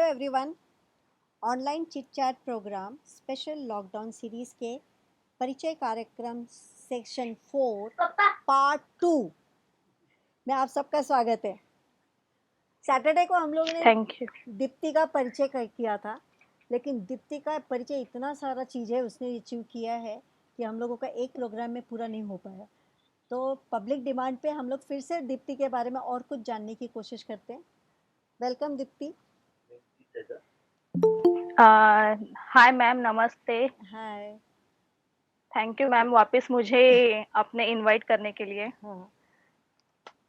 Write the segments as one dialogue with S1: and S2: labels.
S1: Hello everyone. Online chit chat programme special lockdown series के परिचय कार्यक्रम सेक्शन 4 पार्ट 2 में आप सबका स्वागत है। सैटरडे को हम लोगों ने
S2: थैंक यू।
S1: दीप्ति का परिचय किया था, लेकिन दीप्ति का परिचय इतना सारा चीज़ है उसने अचीव किया है कि हम लोगों का एक प्रोग्राम में पूरा नहीं हो पाया। तो पब्लिक डिमांड पे हम लोग फिर से दीप्ति के बारे में और कुछ जानने की कोशिश करते हैं। वेलकम दीप्ति।
S2: हाय मैम, नमस्ते।
S1: हाय।
S2: थैंक यू मैम वापस मुझे अपने इनवाइट करने के लिए।
S1: हाँ,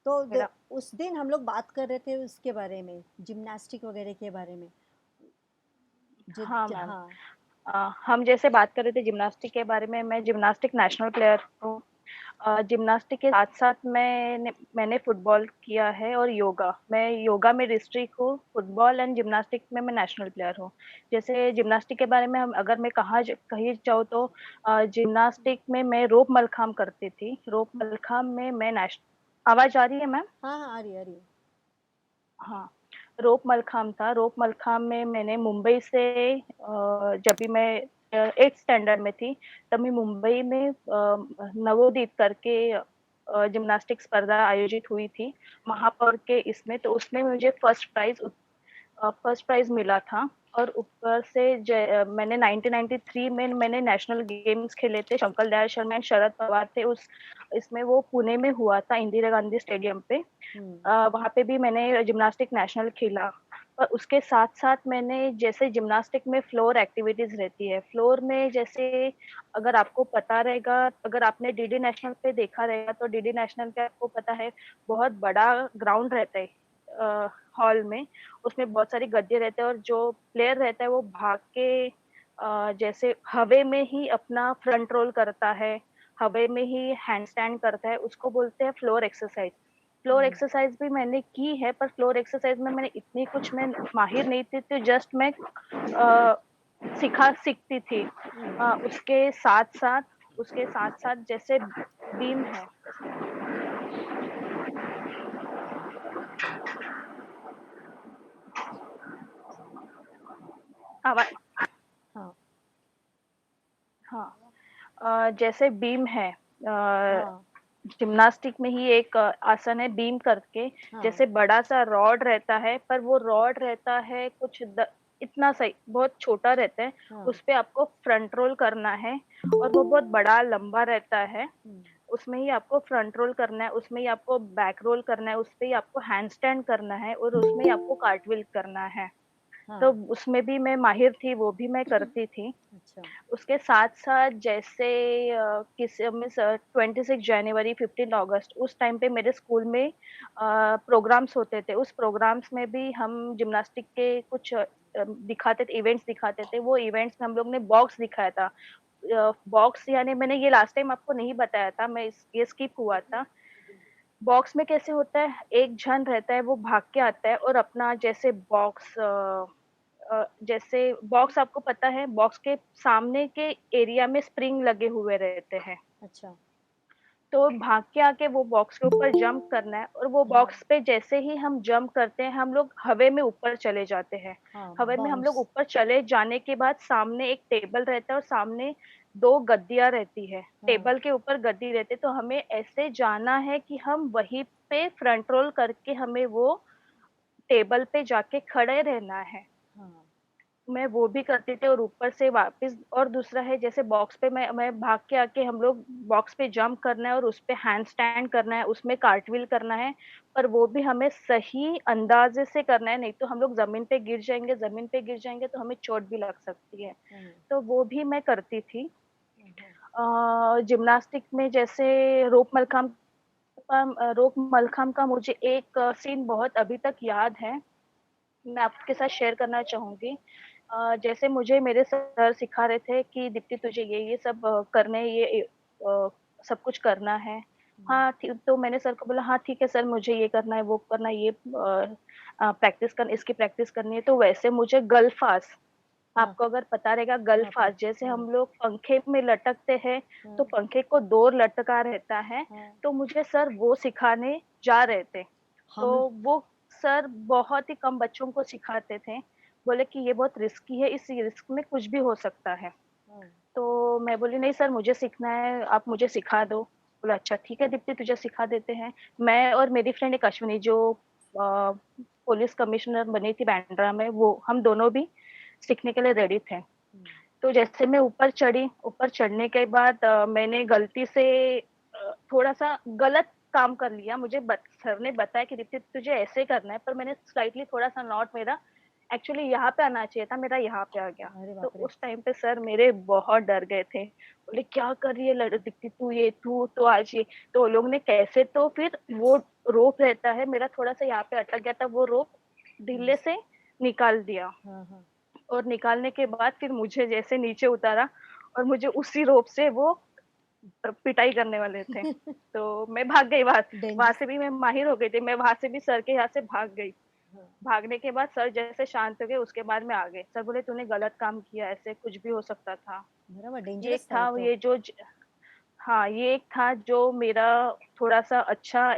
S1: तो
S2: मेरा
S1: उस दिन हम लोग बात कर रहे थे उसके बारे में, जिम्नास्टिक वगैरह के बारे में।
S2: हाँ मैम,
S1: हाँ।
S2: हम जैसे बात कर रहे थे जिम्नास्टिक के बारे में। मैं जिम्नास्टिक नेशनल प्लेयर हूँ। जिम्नास्टिक के साथ-साथ मैंने फुटबॉल किया है और योगा। मैं योगा में डिस्ट्रिक्ट हूँ, फुटबॉल एंड जिम्नास्टिक में मैं नेशनल प्लेयर हूँ। जैसे जिम्नास्टिक के बारे में हम अगर मैं कही जाऊँ तो जिम्नास्टिक में मैं रोप मलखांब करती थी। रोप मलखांब में मैं नेश आवाज़ आ रही है मैम?
S1: हाँ हाँ, आ रही आ रही है।
S2: हाँ, रोप मलखांब था। रोप मलखांब में मैंने मुंबई से जब भी मैं 8th स्टैंडर्ड में थी, तब मैं मुंबई में नवोदित करके जिम्नास्टिक स्पर्धा आयोजित हुई थी, महापौर के इसमें। तो उसमें मुझे फर्स्ट प्राइज़ मिला था। और ऊपर से मैंने 1993 में मैंने नेशनल गेम्स खेले थे। शंकर दयाल शर्मा एंड शरद पवार थे उस इसमें, वो पुणे में हुआ था, इंदिरा गांधी स्टेडियम पे। वहाँ पे भी मैंने जिम्नास्टिक नेशनल खेला। और उसके साथ-साथ मैंने जैसे जिम्नास्टिक में फ्लोर एक्टिविटीज़ रहती है। फ्लोर में जैसे अगर आपको पता रहेगा, अगर आपने डीडी नेशनल पे देखा रहेगा तो डीडी नेशनल पे आपको पता है बहुत बड़ा ग्राउंड रहता है हॉल में। उसमें बहुत सारी गद्दे रहते हैं और जो प्लेयर रहता है वो भाग के जैसे हवा में ही अपना फ्रंट रोल करता है, हवा में ही हैंडस्टैंड करता है, उसको बोलते हैं फ्लोर एक्सरसाइज। फ्लोर एक्सरसाइज भी मैंने की है, पर फ्लोर एक्सरसाइज में मैंने इतनी कुछ मैं माहिर नहीं थी, तो जस्ट मैं सीखती थी। उसके साथ-साथ जैसे बीम है। आवा
S1: हाँ
S2: हाँ, जैसे बीम है,
S1: हाँ
S2: जिम्नास्टिक में ही एक आसन है बीम करके।
S1: हाँ
S2: जैसे बड़ा सा रॉड रहता है, पर वो रॉड रहता है इतना सही बहुत छोटा रहता है।
S1: हाँ।
S2: उस पे आपको फ्रंट रोल करना है और वो बहुत बड़ा लंबा रहता है। उसमें ही आपको फ्रंट रोल करना है, उसमें ही आपको बैक रोल करना है, उसपे ही आपको हैंडस्टैंड करना है और उसमें ही आपको कार्टव्हील करना है। तो
S1: हाँ।
S2: उसमें भी मैं माहिर थी, वो भी मैं करती थी।
S1: अच्छा।
S2: उसके साथ-साथ जैसे 26 जनवरी, 15 अगस्त उस टाइम पे मेरे स्कूल में प्रोग्राम्स होते थे। उस प्रोग्राम्स में भी हम जिम्नास्टिक के कुछ दिखाते थे, इवेंट्स दिखाते थे। वो इवेंट्स में हम लोग ने बॉक्स दिखाया था। बॉक्स यानी मैंने ये लास्ट टाइम आपको नहीं बताया था, ये स्किप हुआ था। बॉक्स में कैसे होता है, एक जन रहता है, वो भाग के आता है और अपना जैसे जैसे बॉक्स आपको पता है, बॉक्स के सामने के एरिया में स्प्रिंग लगे हुए रहते हैं।
S1: अच्छा।
S2: तो भाग के आके वो बॉक्स के ऊपर जंप करना है और वो
S1: हाँ
S2: बॉक्स पे जैसे ही हम जंप करते हैं, हम लोग हवा में ऊपर चले जाते हैं।
S1: हाँ,
S2: हवा में हम लोग
S1: बाउंस।
S2: ऊपर चले जाने के बाद सामने एक टेबल रहता है और सामने 2 गद्दियाँ रहती है।
S1: हाँ
S2: टेबल के ऊपर गद्दी रहती है, तो हमें ऐसे जाना है कि हम वहीं पे फ्रंट रोल करके हमें वो टेबल पे जाके खड़े रहना है।
S1: हाँ
S2: मैं वो भी करती थी और ऊपर से वापस। और दूसरा है जैसे बॉक्स पे मैं भाग के आके हम लोग बॉक्स पे जंप करना है और उसपे हैंड स्टैंड करना है, उसमें कार्टव्हील करना है, पर वो भी हमें सही अंदाज़े से करना है, नहीं तो हम लोग ज़मीन पे गिर जाएँगे तो हमें चोट भी लग सकती है।
S1: हाँ
S2: तो वो भी मैं करती थी।
S1: हाँ
S2: जिम्नास्टिक में जैसे रोप मलखम्ब का मुझे एक सीन बहुत अभी तक याद है, मैं आपके साथ शेयर करना चाहूँगी। जैसे मुझे मेरे सर सिखा रहे थे कि दीप्ति तुझे ये सब करने सब कुछ करना है। हाँ, ठीक। तो मैंने सर को बोला हाँ ठीक है सर, मुझे ये करना है, वो करना है, इसकी प्रैक्टिस करनी है। तो वैसे मुझे गलफास,
S1: हाँ
S2: आपको अगर पता रहेगा
S1: हाँ
S2: गलफास, जैसे
S1: हाँ
S2: हम लोग पंखे में लटकते हैं, तो
S1: हाँ
S2: पंखे को 2 लटका रहता है,
S1: हाँ।
S2: तो मुझे सर वो सिखाने जा रहे थे।
S1: हम
S2: तो वो सर बहुत ही कम बच्चों को सिखाते थे। बोले कि ये बहुत रिस्की है, इस रिस्क में कुछ भी हो सकता है।
S1: हाँ,
S2: तो मैं बोली नहीं सर मुझे सीखना है, आप मुझे सिखा दो। बोला अच्छा ठीक है दीप्ति तुझे सिखा देते हैं। मैं और मेरी फ्रेंड एक अश्विनी जो पुलिस कमिश्नर बनी थी बांद्रा में, वो हम दोनों भी सीखने के लिए रेडी थे।
S1: हम्म,
S2: तो जैसे मैं ऊपर चढ़ी, ऊपर चढ़ने के बाद मैंने गलती से थोड़ा-सा गलत काम कर लिया। मुझे सर ने बताया कि दीप्ति तुझे ऐसे करना है, पर मैंने स्लाइटली थोड़ा-सा नॉट मेरा एक्चुअली यहाँ पे आना चाहिए था, मेरा यहाँ पे आ गया।
S1: अरे
S2: तो
S1: बाप रे।
S2: उस टाइम पे सर मेरे बहुत डर गए थे। बोले क्या कर रही है दीप्ति तू, ये तू तो आज ये। तो वो लोग ने कैसे तो फिर वो रोप रहता है, मेरा थोड़ा-सा यहाँ पे अटक गया था, वो रोप ढीले से निकाल दिया।
S1: हाँ हाँ।
S2: और निकालने के बाद फिर मुझे जैसे नीचे उतारा और मुझे उसी रोप से वो पिटाई करने वाले थे। तो मैं भाग गई वहाँ वहाँ
S1: डेंजर।
S2: से भी मैं माहिर हो गई थी। मैं वहाँ से भी सर के यहाँ से भाग गई।
S1: हाँ।
S2: भागने के बाद सर जैसे शांत हो गए उसके बाद में आ गए। सर बोले तूने गलत काम किया, ऐसे कुछ भी हो सकता था।
S1: बराबर
S2: ये एक
S1: डेंजरस था वो
S2: था
S1: तो।
S2: ये जो हाँ, ये एक था जो मेरा थोड़ा-सा अच्छा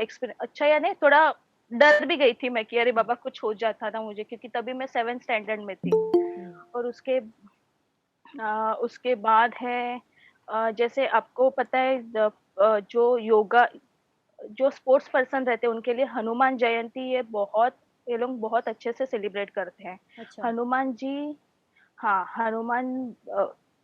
S2: या नहीं थोड़ा डर भी गई थी मैं कि अरे
S1: हम्म,
S2: बाबा कुछ हो जाता ना मुझे, क्योंकि तभी मैं 7th स्टैंडर्ड में थी।
S1: हम्म,
S2: और उसके बाद है जैसे आपको पता है जो योगा जो स्पोर्ट्स पर्सन रहते हैं उनके लिए हनुमान जयंती ये लोग बहुत अच्छे से सेलिब्रेट करते हैं।
S1: अच्छा।
S2: हनुमान जी हाँ,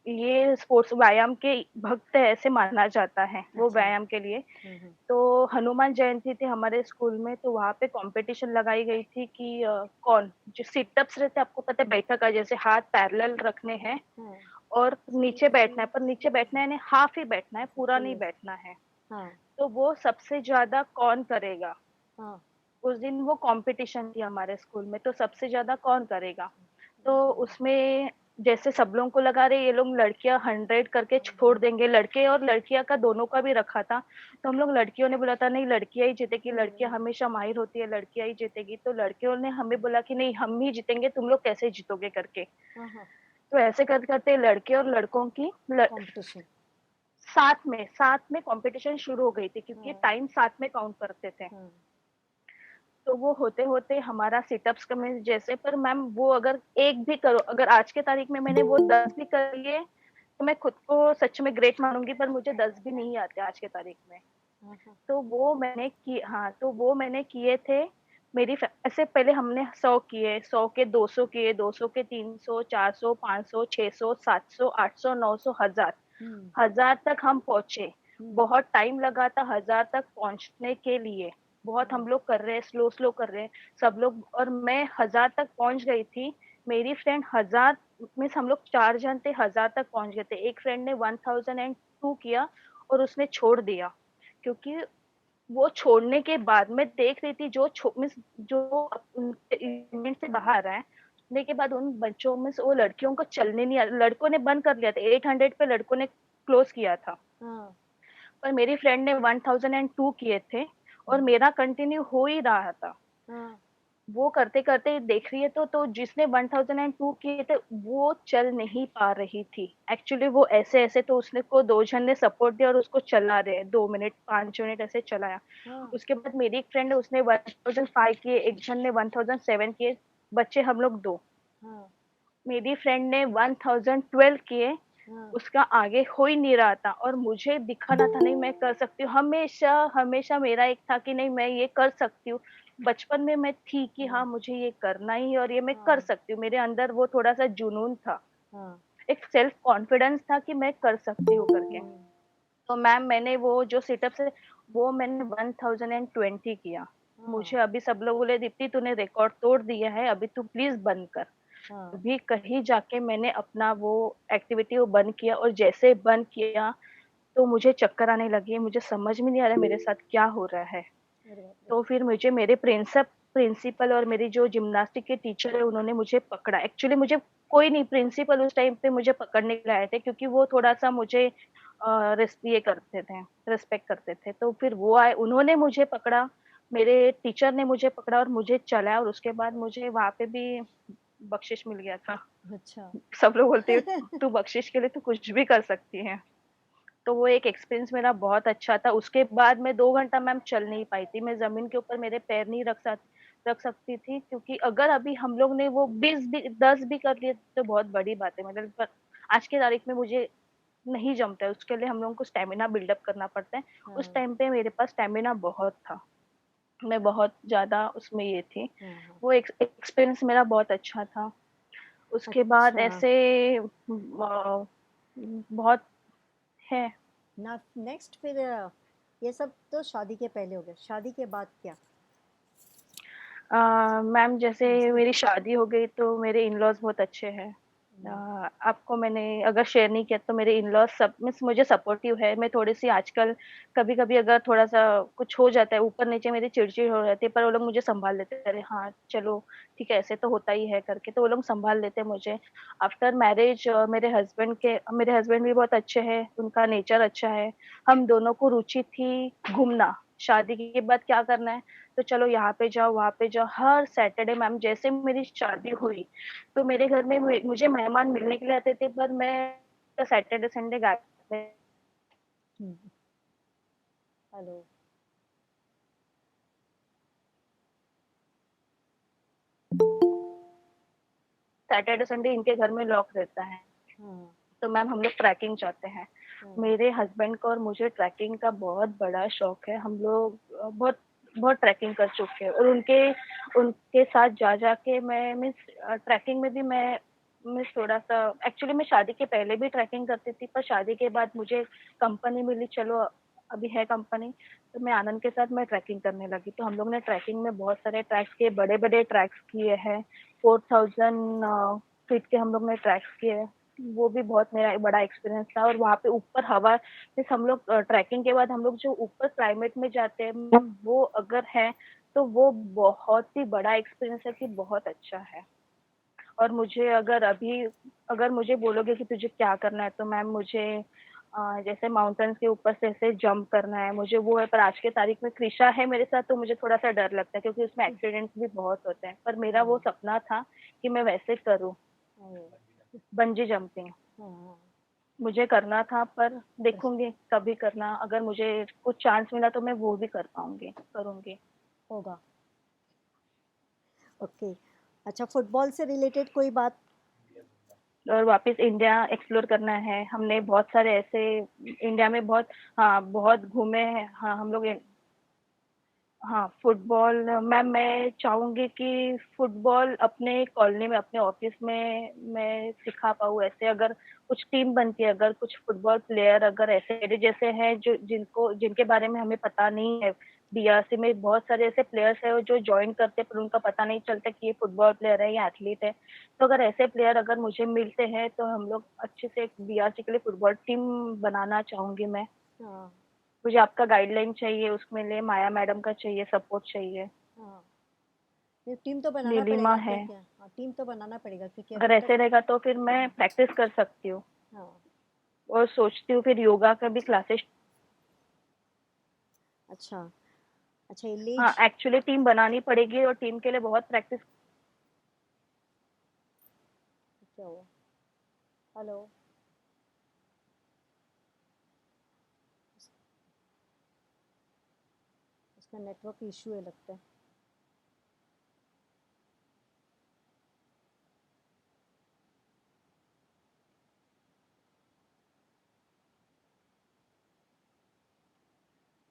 S2: ये स्पोर्ट्स व्यायाम के भक्त है ऐसे माना जाता है, वो
S1: अच्छा।
S2: व्यायाम के लिए।
S1: हाँ।
S2: तो हनुमान जयंती थी हमारे स्कूल में, तो वहाँ पे कॉम्पिटिशन लगाई गई थी कि कौन जो सिटअप्स रहते हैं आपको पता है बैठक का जैसे हाथ पैरेलल रखने हैं
S1: हाँ।
S2: और नीचे बैठना है, पर नीचे बैठना है यानी हाफ ही बैठना है, पूरा नहीं
S1: यस।
S2: बैठना है।
S1: हाँ
S2: तो वो सबसे ज़्यादा कौन करेगा?
S1: हाँ।
S2: उस दिन वो कॉम्पिटिशन थी हमारे स्कूल में, तो सबसे ज़्यादा कौन करेगा? तो उसमें जैसे सब लोगों को लगा रहे ये लोग लड़कियां 100 करके छोड़ देंगे, लड़के और लड़कियां का दोनों का भी रखा था। तो हम लोग लड़कियों ने बोला था नहीं लड़कियां ही जीतेगी, लड़कियां हमेशा माहिर होती है, लड़कियां ही जीतेगी। तो लड़कियों ने हमें बोला कि नहीं हम ही जीतेंगे, तुम लोग कैसे जीतोगे करके।
S1: हाँ हाँ।
S2: तो ऐसे करते करते लड़के और लड़कों की
S1: कंपटीशन।
S2: साथ में कंपटीशन शुरू हो गई थी, क्योंकि
S1: हाँ
S2: टाइम साथ में काउंट करते थे।
S1: हाँ।
S2: तो वो होते होते हमारा सिटअप्स का में जैसे, पर मैम वो अगर एक भी करो, अगर आज के तारीख में मैंने वो 10 भी कर लिए तो मैं खुद को सच में ग्रेट मानूंगी, पर मुझे 10 भी नहीं आते आज के तारीख में।
S1: हाँ हाँ।
S2: तो वो मैंने की हाँ, तो वो मैंने किए थे। ऐसे पहले हमने 100 किए, 100 के 200 किए, 200 के 300, 400, 500, 600, 700, 800, 900, 1000,
S1: हम्म
S2: 1000 तक हम पहुंचे।
S1: हम्म।
S2: बहुत टाइम लगा था 1000 तक पहुंचने के लिए। बहुत
S1: हाँ
S2: हम लोग कर रहे हैं, स्लो स्लो कर रहे हैं सब लोग, और मैं 1000 तक पहुंच गई थी। मेरी फ्रेंड 1000 मीन्स हम लोग 4 जन थे, 1000 तक पहुंच गए थे। एक फ्रेंड ने 1002 किया और उसने छोड़ दिया, क्योंकि वो छोड़ने के बाद मैं देख रही थी मीन्स जो इवेंट से बाहर आए छोड़ने के बाद उन बच्चों में से वो लड़कियों को चलने नहीं आ लड़कों ने बंद कर लिया था, 800 पे लड़कों ने क्लोज किया था।
S1: हाँ।
S2: पर मेरी फ्रेंड ने 1002 किए थे और मेरा कंटिन्यू हो ही रहा था।
S1: हाँ।
S2: वो करते करते देख रही है तो जिसने 1002 किए थे वो चल नहीं पा रही थी। एक्चुअली वो ऐसे ऐसे तो उसने को 2 जन ने सपोर्ट दिया और उसको चला रहे 2 मिनट 5 मिनट ऐसे चलाया।
S1: हाँ
S2: उसके बाद मेरी एक फ्रेंड है उसने 1005 किए, एक जन ने 1007 किए, बच्चे हम लोग 2।
S1: हाँ।
S2: मेरी फ्रेंड ने 1012 किए,
S1: हाँ।
S2: उसका आगे हो ही नहीं रहा था और मुझे दिखाना था नहीं मैं कर सकती हूँ। हमेशा हमेशा मेरा एक था कि नहीं मैं ये कर सकती हूँ। बचपन में मैं थी कि
S1: हाँ
S2: हाँ मुझे ये करना ही है और ये मैं कर
S1: हाँ।
S2: सकती हूँ। मेरे अंदर वो थोड़ा सा जुनून था,
S1: हाँ।
S2: एक सेल्फ कॉन्फिडेंस था कि मैं कर सकती हूँ करके।
S1: हम्म,
S2: तो मैम मैंने वो जो सिटअप्स है वो मैंने 1020 किया।
S1: हाँ
S2: मुझे अभी सब लोग बोले दीप्ति तूने रिकॉर्ड तोड़ दिया है, अभी तू प्लीज बंद कर।
S1: हाँ।
S2: अभी कहीं जाके मैंने अपना वो एक्टिविटी वो बंद किया और जैसे बंद किया तो मुझे चक्कर आने लगी, मुझे समझ में नहीं आ रहा मेरे साथ क्या हो रहा है।
S1: अरे बाप रे।
S2: तो फिर मुझे मेरे प्रिंसिपल और मेरी जो जिम्नास्टिक के टीचर है उन्होंने मुझे पकड़ा। एक्चुअली मुझे कोई नहीं, प्रिंसिपल उस टाइम पे मुझे पकड़ने के लिए आए थे, क्योंकि वो थोड़ा-सा मुझे ये करते थे, रिस्पेक्ट करते थे। तो फिर वो आए, उन्होंने मुझे पकड़ा, मेरे टीचर ने मुझे पकड़ा और मुझे चलाया और उसके बाद मुझे वहाँ पे भी बख्शिश मिल गया था।
S1: अच्छा।
S2: सब लोग बोलते हैं, "तू बख्शिश के लिए तो कुछ भी कर सकती है।" तो वो एक एक्सपीरियंस मेरा बहुत अच्छा था। उसके बाद मैं 2 घंटा मैम चल नहीं पाई थी। मैं ज़मीन के ऊपर मेरे पैर नहीं रख रख सकती थी, क्योंकि अगर अभी हम लोग ने वो 20 भी 10 भी कर लिए तो बहुत बड़ी बात है, मतलब पर आज की तारीख में मुझे नहीं जमता है, उसके लिए हम लोगों को स्टेमिना बिल्डअप करना पड़ता है। उस
S1: हाँ
S2: टाइम पे मेरे पास स्टेमिना बहुत था, मैं बहुत ज्यादा उसमें ये थी।
S1: हाँ हाँ।
S2: वो एक्सपीरियंस मेरा बहुत अच्छा था। उसके बाद
S1: अच्छा
S2: ऐसे बहुत है।
S1: ना, नेक्स्ट फिर ये सब तो शादी के पहले हो गया, शादी के बाद क्या?
S2: मैम जैसे
S1: जैसे
S2: मेरी शादी हो गई तो मेरे इन लॉज बहुत अच्छे हैं। आपको मैंने अगर शेयर नहीं किया तो मेरे इन लॉज सब मीन्स मुझे सपोर्टिव है। मैं थोड़ी सी आजकल कभी कभी अगर थोड़ा सा कुछ हो जाता है ऊपर नीचे मेरी चिड़चिड़ हो जाती है, पर वो लोग मुझे संभाल लेते हैं, अरे हाँ चलो ठीक है ऐसे तो होता ही है करके, तो वो लोग संभाल लेते हैं मुझे। आफ्टर मैरिज मेरे हस्बैंड भी बहुत अच्छे हैं, उनका नेचर अच्छा है। हम दोनों को रुचि थी घूमना, शादी के बाद क्या करना है तो चलो यहाँ पे जाओ वहां पे जाओ। हर सैटरडे मैम जैसे मेरी शादी हुई तो मेरे घर में मुझे मेहमान मिलने के लिए आते थे, पर मैं सैटरडे संडे गायब।
S1: हेलो।
S2: सैटरडे संडे इनके घर में लॉक रहता है।
S1: हाँ
S2: तो मैम हम लोग ट्रैकिंग चाहते हैं।
S1: हाँ
S2: मेरे हस्बैंड को और मुझे ट्रैकिंग का बहुत बड़ा शौक है। हम लोग बहुत बहुत ट्रैकिंग कर चुके हैं, और उनके उनके साथ जा जाके मैं मिस ट्रैकिंग में भी मैं थोड़ा सा एक्चुअली मैं शादी के पहले भी ट्रैकिंग करती थी, पर शादी के बाद मुझे कंपनी मिली, चलो अभी है कंपनी, तो मैं आनंद के साथ मैं ट्रैकिंग करने लगी। तो हम लोग ने ट्रैकिंग में बहुत सारे ट्रैक्स किए, बड़े बड़े ट्रैक्स किए हैं। 4000 फीट के हम लोग ने ट्रैक्स किए हैं। वो भी बहुत मेरा एक बड़ा एक्सपीरियंस था। और वहाँ पे ऊपर हवा, जैसे हम लोग ट्रैकिंग के बाद हम लोग जो ऊपर क्लाइमेट में जाते हैं मैम, वो अगर है तो वो बहुत ही बड़ा एक्सपीरियंस है कि बहुत अच्छा है। और मुझे अगर मुझे बोलोगे कि तुझे क्या करना है तो मैम मुझे जैसे माउंटेन्स के ऊपर से ऐसे जंप करना है, मुझे वो है। पर आज के तारीख में कृषा है मेरे साथ तो मुझे थोड़ा सा डर लगता है, क्योंकि उसमें एक्सीडेंट्स भी बहुत होते हैं। पर मेरा वो
S1: हाँ
S2: सपना था कि मैं वैसे करूँ,
S1: हाँ
S2: बंजी जंपिंग
S1: हाँ।
S2: मुझे करना था। पर देखूंगी कभी करना, अगर मुझे कुछ चांस मिला तो मैं वो भी कर पाऊंगी, करूंगी।
S1: होगा। ओके। अच्छा, फुटबॉल से रिलेटेड कोई बात?
S2: और वापस इंडिया एक्सप्लोर करना है। हमने बहुत सारे ऐसे इंडिया में बहुत, हाँ बहुत घूमे हैं। हाँ हम लोग हाँ फुटबॉल मैम मैं चाहूंगी कि फुटबॉल अपने कॉलोनी में अपने ऑफिस में मैं सिखा पाऊँ। ऐसे अगर कुछ टीम बनती है, अगर कुछ फुटबॉल प्लेयर अगर ऐसे मेरे जैसे हैं जो जिनके बारे में हमें पता नहीं है, बीआरसी में बहुत सारे ऐसे प्लेयर्स है जो ज्वाइन करते हैं पर उनका पता नहीं चलता कि ये फुटबॉल प्लेयर है या एथलीट है। तो अगर ऐसे प्लेयर अगर मुझे मिलते हैं तो हम लोग अच्छे से एक बीआरसी के लिए फुटबॉल टीम बनाना चाहूंगी मैं।
S1: हाँ
S2: मुझे आपका गाइडलाइन चाहिए, उसमें लिए माया मैडम का चाहिए, सपोर्ट चाहिए।
S1: हाँ। ये टीम तो बनाना
S2: नीलिमा
S1: पड़ेगा
S2: है।
S1: क्योंकि हाँ, टीम तो बनाना पड़ेगा क्योंकि
S2: अगर
S1: अभी तक।
S2: ऐसे रहेगा तो फिर मैं प्रैक्टिस कर सकती हूँ।
S1: हाँ।
S2: और सोचती हूँ फिर योगा का भी क्लासेस।
S1: अच्छा। अच्छा, ये
S2: हाँ
S1: लीज।
S2: एक्चुअली टीम बनानी पड़ेगी और टीम के लिए बहुत प्रैक्टिस।
S1: क्या हुआ? हेलो। इसका नेटवर्क इशू है लगता है।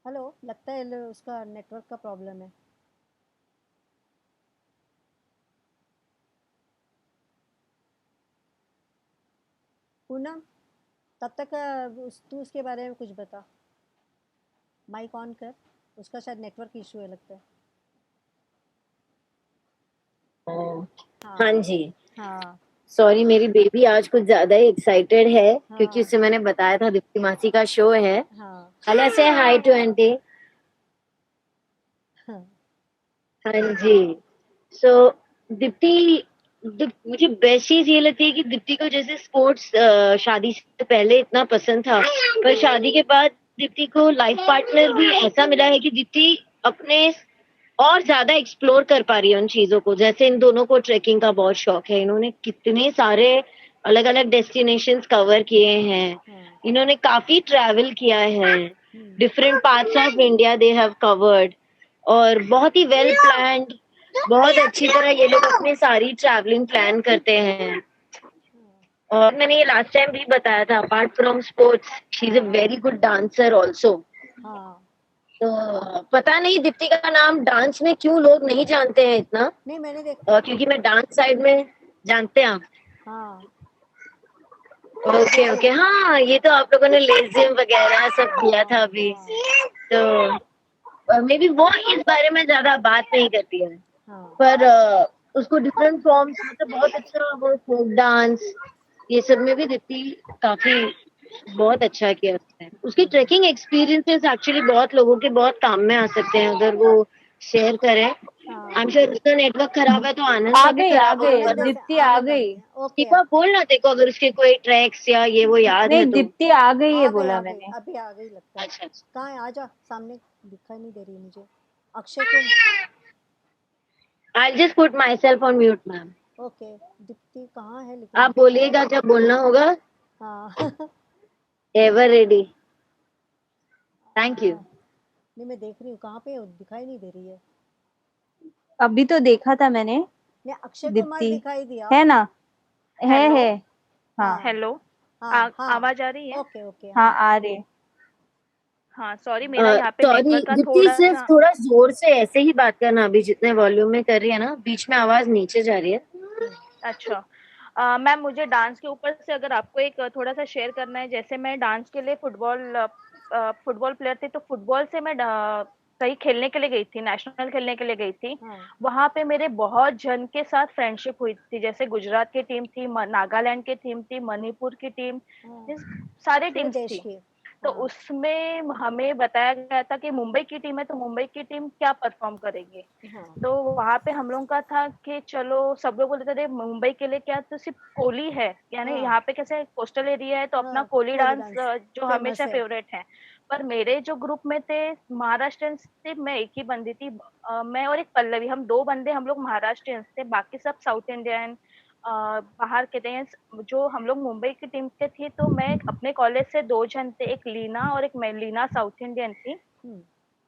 S1: हेलो, लगता है उसका नेटवर्क का प्रॉब्लम है। पूनम, तब तक तू उसके बारे में कुछ बता। माइक ऑन कर। उसका शायद नेटवर्क इशू है लगता है।
S3: हाँ
S1: हाँ
S3: जी।
S1: हाँ
S3: सॉरी, मेरी बेबी आज कुछ ज्यादा ही एक्साइटेड है क्योंकि
S1: हाँ
S3: उसे मैंने बताया था दीप्ति मासी का शो है।
S1: हाँ
S3: हेलो से हाय टू आंटी।
S1: हाँ
S3: हाँ जी। सो दीप्ति मुझे बेस्ट चीज ये लगती है कि दीप्ति को जैसे स्पोर्ट्स शादी से पहले इतना पसंद था, पर शादी के बाद दीप्ति को लाइफ पार्टनर भी ऐसा मिला है कि दीप्ति अपने और ज्यादा एक्सप्लोर कर पा रही है उन चीजों को। जैसे इन दोनों को ट्रेकिंग का बहुत शौक है, इन्होंने कितने सारे अलग अलग डेस्टिनेशंस कवर किए हैं,
S1: हाँ।
S3: इन्होंने काफी ट्रैवल किया है,
S1: hmm.
S3: Different parts of India they have covered, और बहुत ही वेल प्लान्ड बहुत अच्छी तरह ये लोग अपनी सारी ट्रैवलिंग प्लान करते हैं। और मैंने ये लास्ट टाइम भी बताया था, apart from sports she is a very good dancer also.
S1: हाँ
S3: तो पता नहीं दीप्ति का नाम डांस में क्यों लोग नहीं जानते हैं इतना,
S1: नहीं मैंने देख
S3: क्योंकि मैं डांस साइड में जानते हैं आप।
S1: हाँ
S3: ओके ओके, हाँ ये तो आप लोगों ने लेजिम वगैरह सब किया था
S1: हाँ
S3: अभी,
S1: हाँ
S3: तो मे बी वो इस बारे में ज्यादा बात नहीं करती है।
S1: हाँ
S3: पर उसको डिफरेंट फॉर्म्स, मतलब बहुत अच्छा वो फोक डांस ये सब में भी दीप्ति काफी बहुत अच्छा किया उसने। उसकी ट्रैकिंग एक्सपीरियंसेस एक्चुअली बहुत लोगों के बहुत काम में आ सकते हैं अगर वो शेयर करें। आई
S1: हाँ
S3: एम श्योर उसका नेटवर्क खराब है तो आनंद
S2: आ
S3: का भी
S2: गई आ
S3: खराब
S2: गई
S3: होगा ना।
S2: दीप्ति आ
S1: आने
S2: गई।
S1: लगे ओके
S3: दीपा बोल ना, देखो अगर उसके कोई ट्रैक्स या ये वो याद
S2: नहीं
S3: है तो।
S2: दीप्ति आ गई है
S1: आ गई
S2: बोला
S1: आ गई
S2: मैंने।
S1: अभी आ गई लगता है।
S3: अच्छा अच्छा,
S1: कहाँ है आजा सामने दिखाई नहीं दे रही मुझे अक्षय को।
S3: I just put my self on mute ma'am.
S1: Okay Deepti कहाँ है लेकिन
S3: आप बोलिएगा जब बोलना होगा।
S1: हाँ
S3: एवर रेडी। Thank you.
S1: हाँ, नहीं मैं देख रही हूँ कहाँ पे है, दिखाई नहीं दे रही है।
S2: अभी तो देखा था मैंने।
S1: नहीं अक्षय कुमार
S2: दीप्ति
S1: दिखाई दिया।
S2: है ना।
S3: हेलो
S2: है। हाँ
S1: हाँ
S2: हेलो।
S1: हाँ हाँ
S2: आवाज आ रही है।
S1: ओके ओके
S2: हाँ
S1: हाँ
S2: आ रही है।
S3: हाँ सॉरी, मेरा यहाँ पे
S2: सॉरी
S3: नेटवर्क का
S2: दीप्ति
S3: थोड़ा
S2: सिर्फ
S3: सा थोड़ा जोर से ऐसे ही बात करना, अभी जितने वॉल्यूम में कर रही है ना, बीच में आवाज नीचे जा रही है।
S2: अच्छा मैम मुझे डांस के ऊपर से अगर आपको एक थोड़ा सा शेयर करना है, जैसे मैं डांस के लिए फुटबॉल प्लेयर थी, तो फुटबॉल से मैं कहीं खेलने के लिए गई थी, नेशनल खेलने के लिए गई थी।
S1: हाँ
S2: वहां पे मेरे बहुत जन के साथ फ्रेंडशिप हुई थी, जैसे गुजरात की टीम थी, नागालैंड की टीम थी, मणिपुर की टीम,
S1: हाँ
S2: सारी
S1: पूरे
S2: टीम्स
S1: देश
S2: थी।
S1: की
S2: तो
S1: हाँ
S2: उसमें हमें बताया गया था कि मुंबई की टीम है तो मुंबई की टीम क्या परफॉर्म करेगी।
S1: हाँ
S2: तो वहां पे हम लोगों का था कि चलो, सब लोग बोलते थे मुंबई के लिए क्या तो सिर्फ कोहली है, यानी
S1: हाँ
S2: यहाँ पे कैसे कोस्टल एरिया है तो अपना
S1: हाँ
S2: कोहली
S1: कोली
S2: डांस
S1: डांस
S2: जो
S1: फेमस
S2: हमेशा
S1: है।
S2: फेवरेट है। पर मेरे जो ग्रुप में थे महाराष्ट्रियंस थे, मैं एक ही बंदी थी, मैं और एक पल्लवी, हम दो बंदे हम लोग महाराष्ट्रियंस थे, बाकी सब साउथ इंडियन बाहर के थे। जो हम लोग मुंबई की टीम के थे, तो मैं अपने कॉलेज से दो जन थे, एक लीना और एक मैं, लीना साउथ इंडियन थी
S1: हम्म,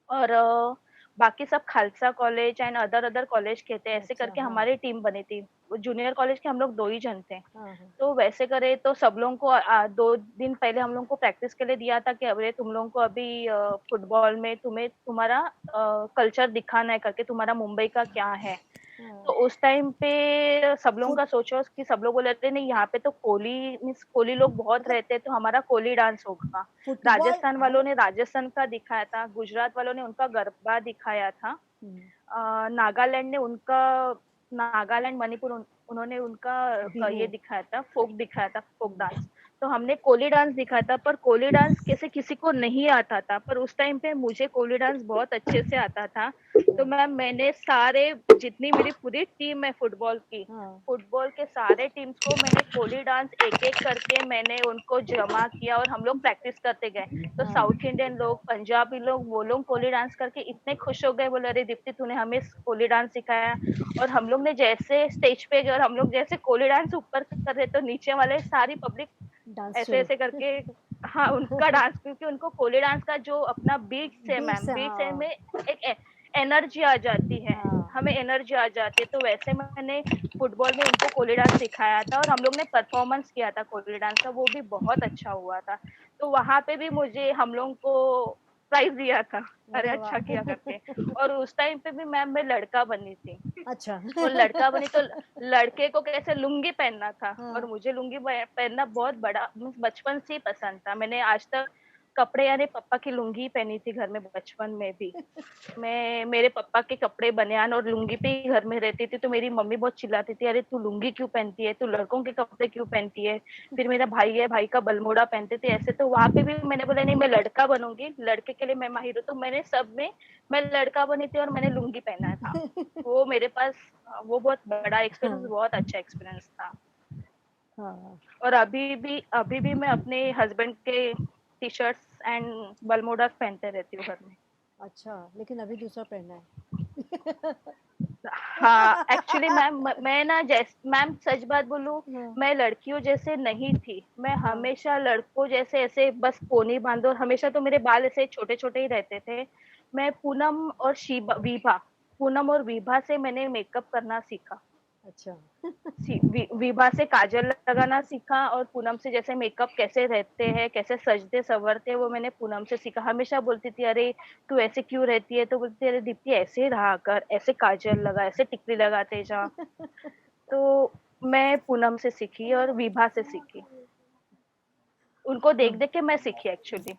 S2: और बाकी सब Khalsa college and other other college के थे। ऐसे
S1: अच्छा
S2: करके
S1: हाँ
S2: हमारी टीम बनी थी। जूनियर कॉलेज के हम लोग दो ही जन थे।
S1: हाँ हाँ
S2: तो वैसे करे तो सब लोगों को 2 दिन पहले हम लोगों को प्रैक्टिस के लिए दिया था कि अरे तुम लोगों को अभी फुटबॉल में तुम्हें तुम्हारा कल्चर दिखाना है करके, तुम्हारा मुंबई का क्या है। तो
S1: हाँ
S2: उस टाइम पे सब लोगों
S1: फुट
S2: का सोचो कि सब लोग बोले थे नहीं, यहाँ पे तो कोहली मीन्स कोहली लोग बहुत
S1: मतलब
S2: रहते हैं तो हमारा कोहली डांस होगा।
S1: फुटबॉल
S2: राजस्थान वालों ने राजस्थान का दिखाया था, गुजरात वालों ने उनका गरबा दिखाया था,
S1: हम्म,
S2: नागालैंड ने उनका, नागालैंड मणिपुर उन्होंने उनका
S1: बिहू
S2: ये दिखाया था, फोक दिखाया था, फोक डांस। तो हमने कोली डांस दिखाया था, पर कोली डांस कैसे किसी को नहीं आता था, पर उस टाइम पे मुझे कोली डांस बहुत अच्छे से आता था। तो
S1: हाँ
S2: मैंने सारे, जितनी मेरी पूरी टीम है फुटबॉल की,
S1: हाँ
S2: फुटबॉल के सारे टीम्स को मैंने कोली डांस एक एक करके मैंने उनको जमा किया और हम लोग प्रैक्टिस करते गए। तो
S1: हाँ
S2: साउथ इंडियन लोग, पंजाबी लोग, वो लोग कोली डांस करके इतने खुश हो गए, बोले अरे दीप्ति तूने हमें कोली डांस सिखाया। और हम लोग ने जैसे स्टेज पे गए और हम लोग जैसे कोली डांस ऊपर कर रहे, तो नीचे वाले सारी पब्लिक
S1: डांस
S2: ऐसे
S1: शुरू
S2: ऐसे करके, हाँ उनका डांस, क्योंकि उनको कोली डांस का जो अपना बीट्स है
S1: बीट्स
S2: मैम,
S1: है
S2: बीट्स है
S1: हाँ
S2: में एक एनर्जी आ जाती है,
S1: हाँ
S2: हमें एनर्जी आ जाती है। तो वैसे मैंने फुटबॉल में उनको कोली डांस सिखाया था और हम लोग ने परफॉर्मेंस किया था कोली डांस का, वो भी बहुत अच्छा हुआ था। तो वहां पे भी मुझे हम लोगों को प्राइज दिया था, अरे
S1: अरे
S2: अच्छा
S1: वाह
S2: किया करके। और उस टाइम पे भी मैम मैं लड़का बनी थी,
S1: अच्छा
S2: और लड़का बनी तो लड़के को कैसे लुंगी पहनना था, और
S1: हाँ
S2: मुझे लुंगी पहनना बहुत बड़ा बचपन से ही पसंद था। मैंने आज तक कपड़े यानी पापा की लुंगी पहनी थी घर में, बचपन में भी मैं मेरे पापा के कपड़े बनियान और लुंगी पे ही घर में रहती थी। तो मेरी मम्मी बहुत चिल्लाती थी, अरे तू लुंगी क्यों पहनती है, तू लड़कों के कपड़े क्यों पहनती है। फिर मेरा भाई है, भाई का बलमोड़ा पहनते थे ऐसे। तो वहां पे भी मैंने बोला नहीं, मैं लड़का बनूंगी, लड़के के लिए मैं माहिर हूँ। तो मैंने सब में मैं लड़का बनी थी और मैंने लुंगी पहना था। वो मेरे पास वो बहुत बड़ा एक्सपीरियंस,
S1: हाँ
S2: बहुत अच्छा एक्सपीरियंस था।
S1: हाँ
S2: और अभी भी मैं अपने हस्बैंड के टी शर्ट्स एंड बलमोडास पहनते रहती हूँ घर में।
S1: अच्छा लेकिन अभी दूसरा पहनना है
S2: हाँ एक्चुअली मैम, मैं ना जैसे मैम सच बात बोलूं,
S1: हाँ
S2: मैं लड़कियों जैसे नहीं थी। मैं
S1: हाँ
S2: हमेशा लड़कों जैसे ऐसे बस पोनी बांधो, हमेशा तो मेरे बाल ऐसे छोटे छोटे ही रहते थे। मैं पूनम और शीबा वीभा, पूनम और विभा से मैंने मेकअप करना सीखा।
S1: अच्छा।
S2: विभा से काजल लगाना सीखा और पूनम से जैसे मेकअप कैसे रहते हैं, कैसे सजते संवरते, वो मैंने पूनम से सीखा। हमेशा बोलती थी अरे तू ऐसे क्यों रहती है, तो बोलती अरे दीप्ति ऐसे रहा कर, ऐसे काजल लगा, ऐसे टिकली लगाते जा। तो मैं पूनम से सीखी और विभा से सीखी। उनको देख
S1: हाँ।
S2: देख के मैं सीखी एक्चुअली।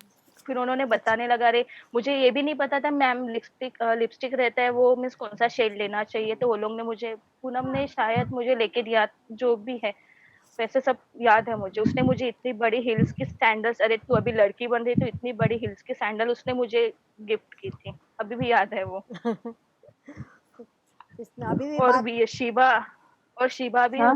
S2: फिर उन्होंने
S1: अच्छा।
S2: बताने लगा, अरे मुझे ये भी नहीं पता था मैम लिपस्टिक रहता है वो मीन्स कौन सा शेड लेना चाहिए, तो वो लोग ने मुझे, पूनम ने शायद मुझे लेके दिया, जो भी है वैसे सब याद है मुझे। उसने मुझे इतनी बड़ी हिल्स की सैंडल्स, अरे तू अभी लड़की बन रही तो इतनी बड़ी हिल्स की सैंडल उसने मुझे गिफ्ट की थी, अभी भी याद है वो।
S1: इसमें अभी भी
S2: और
S1: बात।
S2: भी शिवा, और शिवा भी
S3: हाँ।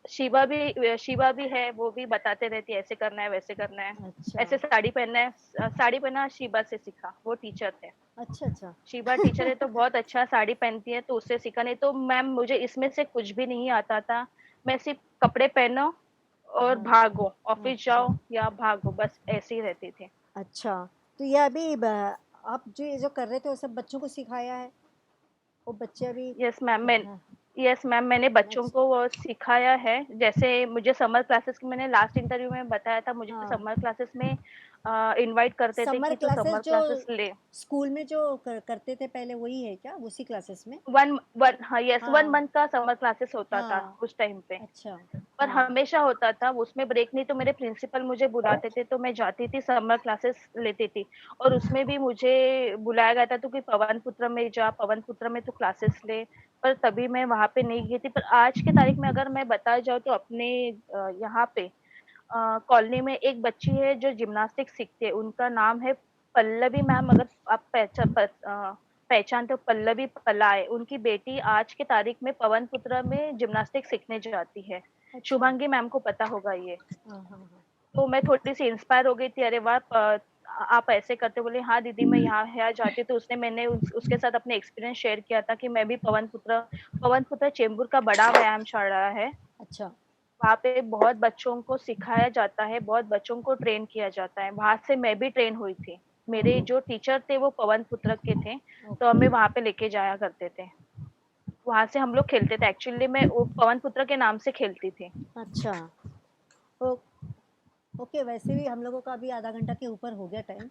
S2: शिवा भी है, वो भी बताते रहती है ऐसे करना है वैसे करना है,
S1: अच्छा।
S2: ऐसे साड़ी पहनना है। साड़ी पहनना शिवा से सीखा, वो टीचर थे।
S1: अच्छा। अच्छा।
S2: शिवा टीचर है तो बहुत अच्छा साड़ी पहनती है, तो उससे सीखा। नहीं तो मैम मुझे इसमें से कुछ भी नहीं आता था। मैं सिर्फ कपड़े पहनो और
S1: हाँ।
S2: भागो, ऑफिस
S1: अच्छा।
S2: जाओ या भागो, बस ऐसे ही रहती थी।
S1: अच्छा। तो ये अभी आप जो ये जो कर रहे थे वो सब बच्चों को सिखाया है? वो बच्चे अभी।
S2: यस मैम, मैं
S1: हाँ।
S2: यस मैम, मैंने बच्चों
S1: अच्छा।
S2: को वो सिखाया है। जैसे मुझे समर क्लासेस की, मैंने लास्ट इंटरव्यू में बताया था, मुझे
S1: हाँ।
S2: समर क्लासेस में इनवाइट करते थे
S1: समर
S2: कि तू
S1: क्लासेस
S2: समर
S1: जो
S2: क्लासेस ले।
S1: स्कूल में जो करते थे पहले, वही है क्या उसी क्लासेस में?
S2: वन वन हाँ यस, वन
S1: हाँ।
S2: मंथ का समर क्लासेस होता था
S1: हाँ।
S2: उस टाइम पे।
S1: अच्छा।
S2: पर
S1: हाँ।
S2: हमेशा होता था उसमें ब्रेक, नहीं तो मेरे प्रिंसिपल मुझे बुलाते थे तो मैं जाती थी, समर क्लासेस लेती थी। और उसमें भी मुझे बुलाया गया था तो कि पवन पुत्र में जा, पवन पुत्र में तू क्लासेस ले। पर तभी मैं वहां पे नहीं गई थी। पर आज के तारीख में अगर मैं बताया जाऊँ तो अपने यहाँ पे कॉलोनी में एक बच्ची है जो जिम्नास्टिक सीखती है, उनका नाम है पल्लवी मैम। अगर आप पहचानते हो, पल्लवी पलाय, उनकी बेटी आज के तारीख में पवन पुत्र में जिम्नास्टिक सीखने जाती है।
S1: अच्छा।
S2: शुभांगी मैम को पता होगा ये।
S1: हाँ हाँ हाँ।
S2: तो मैं थोड़ी सी इंस्पायर हो गई थी, अरे वाह आप ऐसे करते, बोले हाँ दीदी मैं यहाँ जाती। तो मैंने उसके साथ अपने एक्सपीरियंस शेयर किया था कि मैं भी पवन पुत्र चेंबूर का बड़ा व्यायामशाला है,
S1: अच्छा।
S2: वहाँ पे बहुत बच्चों को सिखाया जाता है, बहुत बच्चों को ट्रेन किया जाता है। वहां से मैं भी ट्रेन हुई थी। मेरे जो टीचर थे वो पवन पुत्र के थे, तो
S1: ओके।
S2: हमें वहां पे लेके जाया करते थे। वहां से हम लोग खेलते थे, एक्चुअली मैं वो पवन पुत्र के नाम से खेलती थी।
S1: अच्छा। ओ, ओके। वैसे भी हम लोगों का अभी आधा घंटा के ऊपर हो गया टाइम।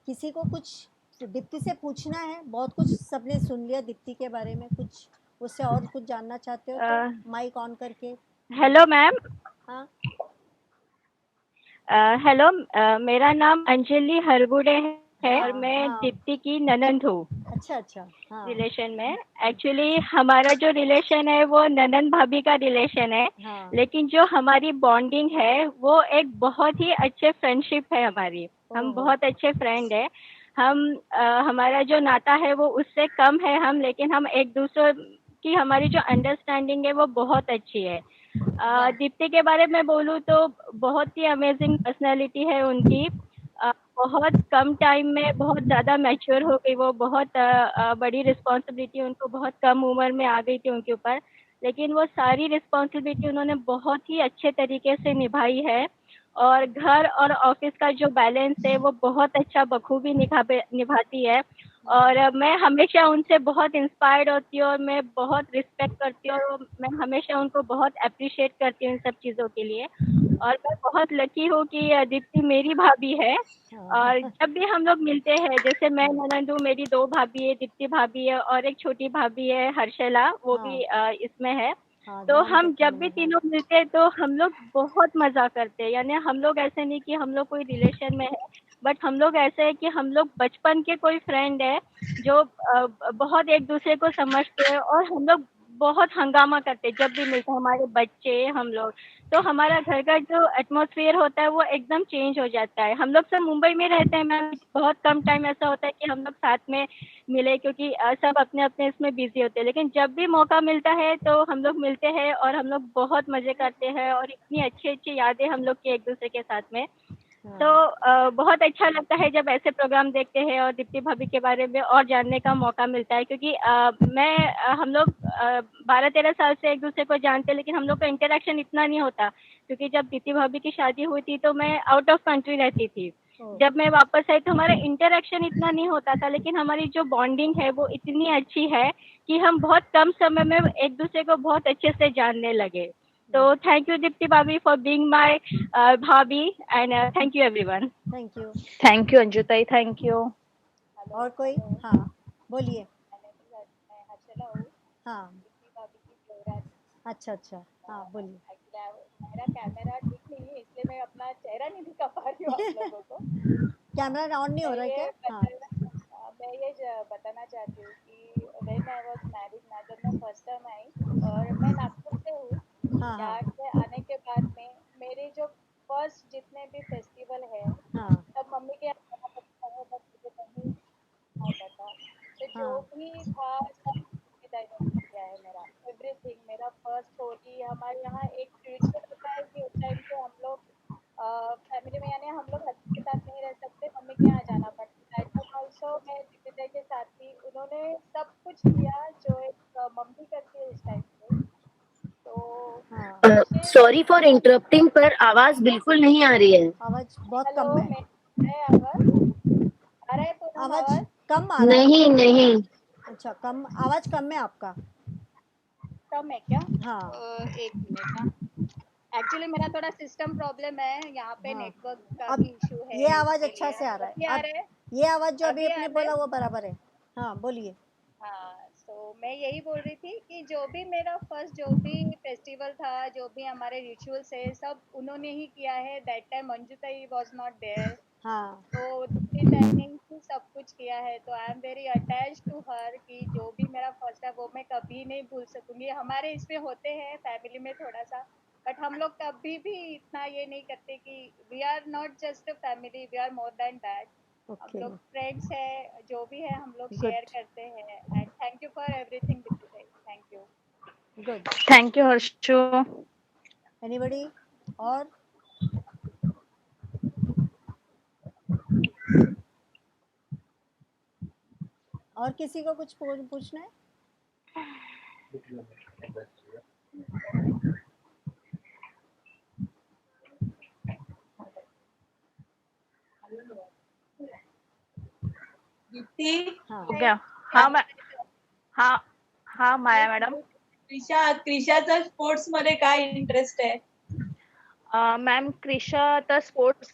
S1: किसी को कुछ दीप्ति से पूछना है? बहुत कुछ सबने सुन लिया दीप्ति के बारे में। कुछ उससे और कुछ जानना चाहते हो तो माइक ऑन करके।
S4: Hello ma'am.
S1: हाँ।
S4: हेलो, मेरा नाम अंजलि हरगुडे है और
S1: हाँ।
S4: मैं
S1: हाँ।
S4: दीप्ति की ननंद हूँ
S1: अच्छा। अच्छा। हाँ।
S4: रिलेशन में। एक्चुअली हमारा जो रिलेशन है वो ननंद भाभी का रिलेशन है,
S1: हाँ।
S4: लेकिन जो हमारी बॉन्डिंग है वो एक बहुत ही अच्छे फ्रेंडशिप है हमारी। हम
S1: ओहो।
S4: बहुत अच्छे फ्रेंड है। हम हमारा जो नाता है वो उससे कम है हम, लेकिन हम एक दूसरे की हमारी जो अंडरस्टैंडिंग है वो बहुत अच्छी है।
S1: वाह।
S4: दीप्ति के बारे में बोलूँ तो बहुत ही अमेजिंग पर्सनैलिटी है उनकी। बहुत कम टाइम में बहुत ज़्यादा मैच्योर हो गई वो। बहुत बड़ी रिस्पॉन्सिबिलिटी उनको बहुत कम उम्र में आ गई थी उनके ऊपर, लेकिन वो सारी रिस्पॉन्सिबिलिटी उन्होंने बहुत ही अच्छे तरीके से निभाई है। और घर और ऑफिस का जो बैलेंस है वो बहुत अच्छा बखूबी निभाती है। और मैं हमेशा उनसे बहुत इंस्पायर्ड होती हूँ और मैं बहुत रिस्पेक्ट करती हूँ और मैं हमेशा उनको बहुत अप्रिशिएट करती हूँ इन सब चीज़ों के लिए। और मैं बहुत लकी हूँ कि दीप्ति मेरी भाभी है। और
S1: हाँ।
S4: जब भी हम लोग मिलते हैं, जैसे मैं ननंद हूँ, मेरी 2 भाभी है, दीप्ति भाभी है और एक छोटी भाभी है हर्षला, वो भी
S1: हाँ।
S4: इसमें है।
S1: हाँ,
S4: तो
S1: ध्यान
S4: हम
S1: रखी
S4: जब भी
S1: मैंने। हाँ।
S4: तीनों मिलते हैं तो हम लोग बहुत मज़ा करते हैं। यानी हम लोग ऐसे नहीं कि हम लोग कोई रिलेशन में है, बट हम लोग ऐसे हैं कि हम लोग बचपन के कोई फ्रेंड है जो बहुत एक दूसरे को समझते हैं। और हम लोग बहुत हंगामा करते हैं जब भी मिलते हैं, हमारे बच्चे हम लोग। तो हमारा घर का जो एटमॉस्फेयर होता है वो एकदम चेंज हो जाता है। हम लोग सब मुंबई में रहते हैं मैम, बहुत कम टाइम ऐसा होता है कि हम लोग साथ में मिले, क्योंकि सब अपने अपने इसमें बिजी होते हैं। लेकिन जब भी मौका मिलता है तो हम लोग मिलते हैं और हम लोग बहुत मजे करते हैं और इतनी अच्छी अच्छी यादें हम लोग की एक दूसरे के साथ में। तो
S1: हाँ।
S4: बहुत अच्छा लगता है जब ऐसे प्रोग्राम देखते हैं और दीप्ति भाभी के बारे में और जानने का मौका मिलता है, क्योंकि हम लोग 12-13 साल से एक दूसरे को जानते हैं, लेकिन हम लोग का इंटरेक्शन इतना नहीं होता, क्योंकि जब दीप्ति भाभी की शादी हुई थी तो मैं आउट ऑफ कंट्री रहती थी।
S1: ओ,
S4: जब मैं वापस आई तो हमारा इंटरेक्शन इतना नहीं होता था, लेकिन हमारी जो बॉन्डिंग है वो इतनी अच्छी है कि हम बहुत कम समय में एक दूसरे को बहुत अच्छे से जानने लगे. तो थैंक यू दीप्ति भाभी फॉर बीइंग माय भाभी, and thank you everyone.
S1: Thank you.
S2: Thank you Anju ताई, थैंक यू.
S1: और कोई? हाँ, बोलिए. हाँ, अच्छा अच्छा, हाँ बोलिए.
S5: मेरा कैमरा ठीक नहीं है इसलिए मैं अपना चेहरा नहीं दिखा पा रही हूँ आप लोगों को.
S1: कैमरा ऑन नहीं हो
S5: मैं
S1: रहा है
S5: ये
S1: क्या? हाँ.
S5: मैं ये बताना चाहती हूँ कि व्हेन आई वाज मैरिड ना, जब मैं फर्स्ट टाइम आई और मैं नागपुर से हूँ,
S1: हाँ.
S5: यहाँ
S1: हाँ.
S5: से आने के बाद में मेरे जो फर्स्ट जितने भी फेस्टिवल है
S1: हाँ.
S5: तब मम्मी के यहाँ जाना पड़ता है, बट मुझे नहीं होता था. तो जो
S1: हाँ.
S5: भी था सब पिताजी ने किया है. मेरा एवरीथिंग, मेरा फर्स्ट होली हमारे यहाँ एक रिचुअल होता है कि उस टाइम पे हम लोग फैमिली में, यानी हम लोग हस्बैंड के साथ नहीं रह सकते, मम्मी के यहाँ जाना पड़ता है. तब ऑल्सो मैं पिताजी के साथ थी, उन्होंने सब कुछ किया जो एक मम्मी करती है उस टाइम पे. तो
S1: हाँ.
S5: मुझे
S3: सॉरी फॉर इंटरप्टिंग, पर आवाज बिल्कुल नहीं आ रही है.
S1: आवाज बहुत
S5: हेलो,
S1: कम है.
S5: मैं आवाज आ रहा है पूनम
S1: आवाज
S5: आवाज
S1: कम आ रहा है.
S3: नहीं नहीं.
S1: अच्छा, कम आवाज कम है आपका.
S5: कम है क्या?
S1: हाँ.
S5: एक मिनट. हाँ, एक्चुअली मेरा थोड़ा सिस्टम प्रॉब्लम है, यहाँ पे
S1: हाँ.
S5: नेटवर्क का
S1: अब
S5: भी इशू है,
S1: ये आवाज
S5: इसके
S1: अच्छा
S5: लिए.
S1: से आ रहा है.
S5: अभी आ
S1: अब
S5: रहा है?
S1: ये आवाज जो अभी
S5: अभी आ
S1: आपने
S5: रहा है?
S1: बोला वो बराबर है. हाँ, बोलिए.
S5: हाँ, सो मैं यही बोल रही थी कि जो भी मेरा फर्स्ट जो भी फेस्टिवल था, जो भी हमारे रिचुअल्स है, सब उन्होंने ही किया है. दैट टाइम मंजूता ही वाज नॉट देयर.
S1: हाँ.
S5: तो दीप्ति ताई ने ही सब कुछ किया है. तो I am very attach to her कि जो भी मेरा फर्स्ट है वो मैं कभी नहीं भूल सकूंगी. हमारे इसमें होते हैं फैमिली में थोड़ा सा, बट हम लोग कभी भी इतना ये नहीं करते कि we are not just a family, we are more than that. हम
S1: ओके.
S5: लोग फ्रेंड्स है, जो भी है हम लोग
S1: गुड.
S5: शेयर करते हैं. And thank you for everything Deepti tai. Thank you.
S1: Good.
S2: Thank you Harshu.
S1: Anybody? और और किसी को कुछ पूछना है?
S6: दीप्ति,
S1: हाँ.
S2: हो गया. हाँ हाँ हाँ माया मॅडम.
S6: क्रिशाचा स्पोर्ट्स मध्ये काय इंटरेस्ट आहे?
S2: मॅम क्रिशा तर स्पोर्ट्स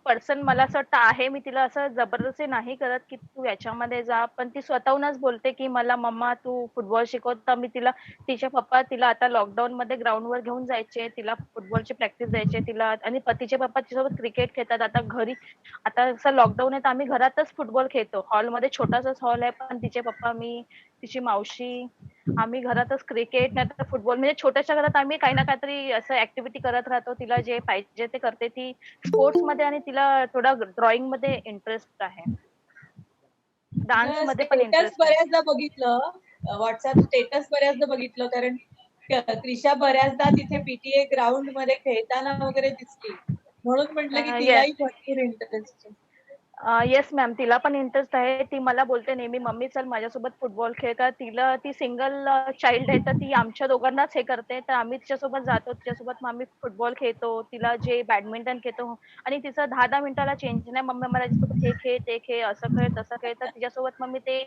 S2: पर्सन मला असं वाटतं आहे. मी तिला असं जबरदस्ती नाही करत की तू याच्यामध्ये जा, पण ती स्वतःहूनच बोलते की मला मम्मा तू फुटबॉल शिकव. तर मी तिला, तिचे पप्पा तिला आता लॉकडाऊन मध्ये ग्राउंडवर घेऊन जायचे, तिला फुटबॉलची प्रॅक्टिस द्यायचे तिला, आणि तिचे पप्पा तिच्यासोबत क्रिकेट खेळतात. आता घरी, आता असं लॉकडाऊन आहे तर आम्ही घरातच फुटबॉल खेळतो. हॉलमध्ये छोटासाच हॉल आहे, पण तिचे पप्पा, मी, तिची मावशी, आम्ही घरातच क्रिकेट नाही तर फुटबॉल, म्हणजे छोट्याशा घरात आम्ही काही ना काहीतरी असं ऍक्टिव्हिटी करत राहतो. तिला जे पाहिजे ते करते ती स्पोर्ट्स मध्ये, आणि तिला थोडा ड्रॉइंग मध्ये इंटरेस्ट आहे. डान्स मध्ये पण
S6: स्टेटस
S2: इंटरेस्ट आहे.
S6: बऱ्याचदा बघितलं, व्हॉट्सअप स्टेटस बऱ्याचदा बघितलं, कारण क्रिशा बऱ्याचदा तिथे पीटीए ग्राउंड मध्ये खेळताना वगैरे दिसली, म्हणून म्हटलं की
S2: येस.
S6: तिलाही भरपूर इंटरेस्ट.
S2: येस मॅम, तिला पण इंटरेस्ट आहे. ती मला बोलते नेहमी मम्मी चल माझ्यासोबत फुटबॉल खेळ का. तिला, ती सिंगल चाइल्ड आहे तर ती आमच्या दोघांनाच हे करते, तर आम्ही तिच्यासोबत जातो, तिच्यासोबत मग आम्ही फुटबॉल खेळतो. तिला जे बॅडमिंटन खेळतो, आणि तिचं 10-10 मिनिटाला चेंज नाही, मम्मी मला तिच्यासोबत हे खेळ ते खेळ, असं खेळ तसं खेळ, तर तिच्यासोबत मग मी ते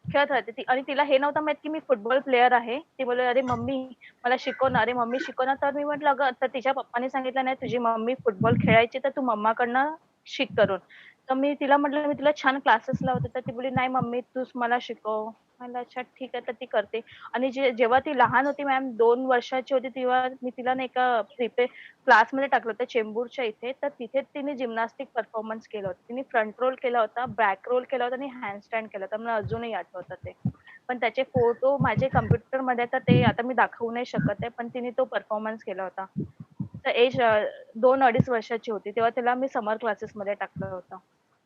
S2: खेळत राहते. ती, आणि तिला हे नव्हतं माहित की मी फुटबॉल प्लेअर आहे. ती बोलली अरे मम्मी मला शिकव ना, अरे मम्मी शिकव ना. तर मी म्हटलं अगं, तर तिच्या पप्पाने सांगितलं नाही तुझी मम्मी फुटबॉल खेळायची तर तू मम्माकडनं शिक करून. तर मी तिला म्हटलं मी तिला छान क्लासेस लावते, तर ती बोलली नाही मम्मी तूच मला शिकव. म्हणलं अच्छा ठीक आहे, तर ती करते. आणि जेव्हा ती लहान होती मॅम, 2 वर्षाची होती, तेव्हा मी तिला नाही का क्लासमध्ये टाकलं होतं चेंबूरच्या इथे. तर तिथे तिने जिम्नास्टिक परफॉर्मन्स केलं होतं. तिने फ्रंट रोल केला होता, बॅक रोल केला होता आणि हँडस्टँड केला होता. मला अजूनही आठवतं ते. पण त्याचे फोटो माझे कम्प्युटरमध्ये, तर ते आता मी दाखवू नाही शकत आहे, पण तिने तो परफॉर्मन्स केला होता. तर एज 2-2.5 वर्षाची होती तेव्हा तिला मी समर क्लासेसमध्ये टाकलं होतं.